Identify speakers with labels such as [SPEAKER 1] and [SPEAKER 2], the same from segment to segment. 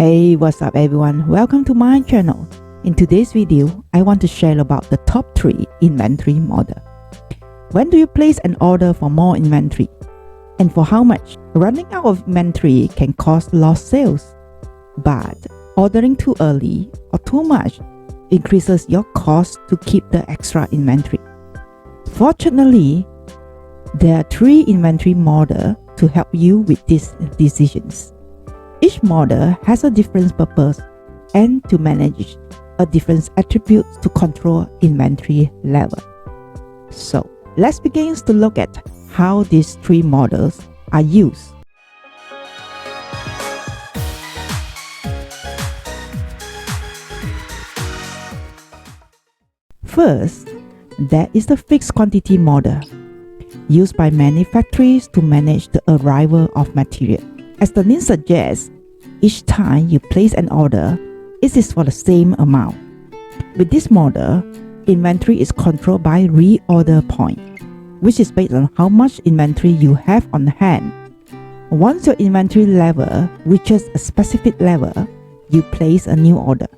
[SPEAKER 1] Hey, what's up everyone? Welcome to my channel. In today's video, I want to share about the top 3 inventory model. When do you place an order for more inventory? And for how much? Running out of inventory can cause lost sales. But ordering too early or too much increases your cost to keep the extra inventory. Fortunately, there are 3 inventory models to help you with these decisions. Each model has a different purpose and to manage a different attributes to control inventory level. So let's begin to look at how these 3 models are used. First, there is the fixed quantity model, used by many factories to manage the arrival of material. As the name suggests, each time you place an order, it is for the same amount. With this model, inventory is controlled by reorder point, which is based on how much inventory you have on hand. Once your inventory level reaches a specific level, you place a new order.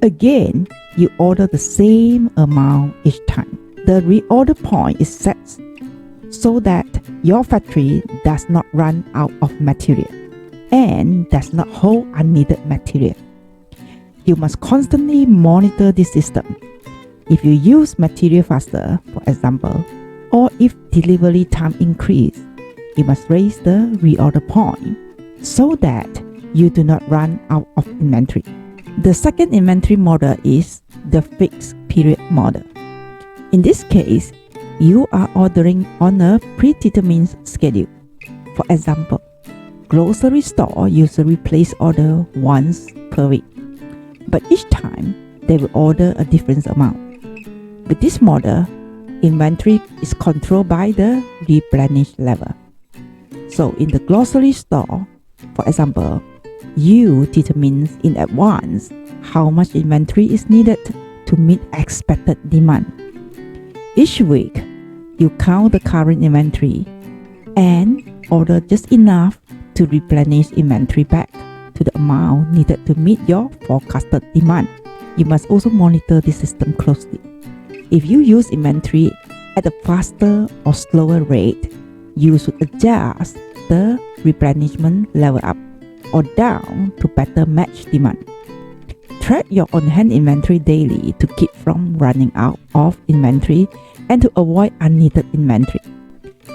[SPEAKER 1] Again, you order the same amount each time. The reorder point is set so that your factory does not run out of material and does not hold unneeded material. You must constantly monitor this system. If you use material faster, for example, or if delivery time increase, you must raise the reorder point so that you do not run out of inventory. The second inventory model is the fixed period model. In this case, you are ordering on a predetermined schedule. For example, grocery store usually place order once per week, but each time they will order a different amount. With this model, inventory is controlled by the replenish level. So in the grocery store, for example, you determine in advance how much inventory is needed to meet expected demand. Each week, you count the current inventory and order just enough to replenish inventory back to the amount needed to meet your forecasted demand. You must also monitor the system closely. If you use inventory at a faster or slower rate, you should adjust the replenishment level up or down to better match demand. Track your on-hand inventory daily to keep from running out of inventory and to avoid unneeded inventory.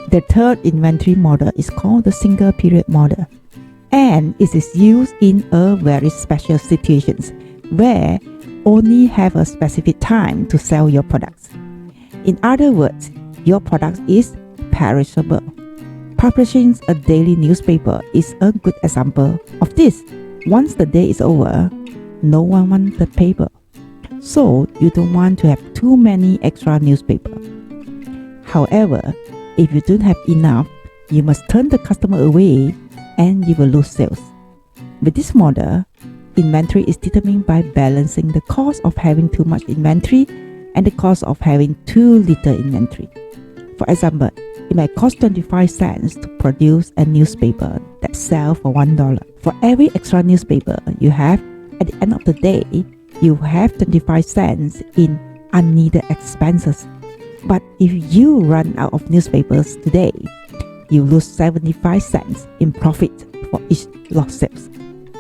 [SPEAKER 1] The third inventory model is called the single period model, and it is used in a very special situations where only have a specific time to sell your products. In other words, your product is perishable. Publishing a daily newspaper is a good example of this. Once the day is over, no one wants the paper. So you don't want to have too many extra newspapers. However, if you don't have enough, you must turn the customer away and you will lose sales. With this model, inventory is determined by balancing the cost of having too much inventory and the cost of having too little inventory. For example, it might cost 25 cents to produce a newspaper that sells for $1. For every extra newspaper you have, at the end of the day, you have 25 cents in unneeded expenses. But if you run out of newspapers today, you lose 75 cents in profit for each lost sales.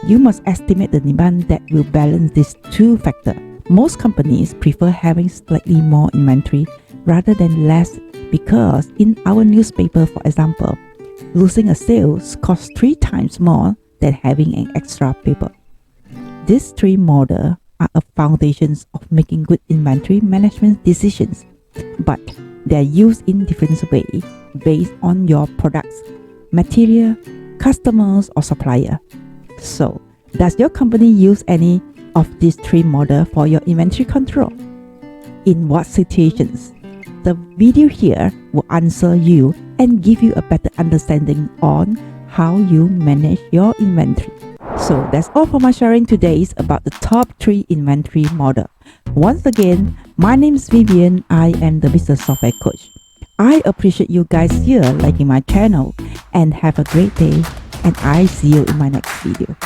[SPEAKER 1] You must estimate the demand that will balance these 2 factors. Most companies prefer having slightly more inventory rather than less because in our newspaper, for example, losing a sales costs 3 times more than having an extra paper. These 3 models are a foundations of making good inventory management decisions, but they are used in different ways based on your products, material, customers, or supplier. So, does your company use any of these 3 models for your inventory control? In what situations? The video here will answer you and give you a better understanding on how you manage your inventory. So that's all for my sharing today about the top 3 inventory model. Once again, my name is Vivienne. I am the business software coach. I appreciate you guys here liking my channel and have a great day, and I see you in my next video.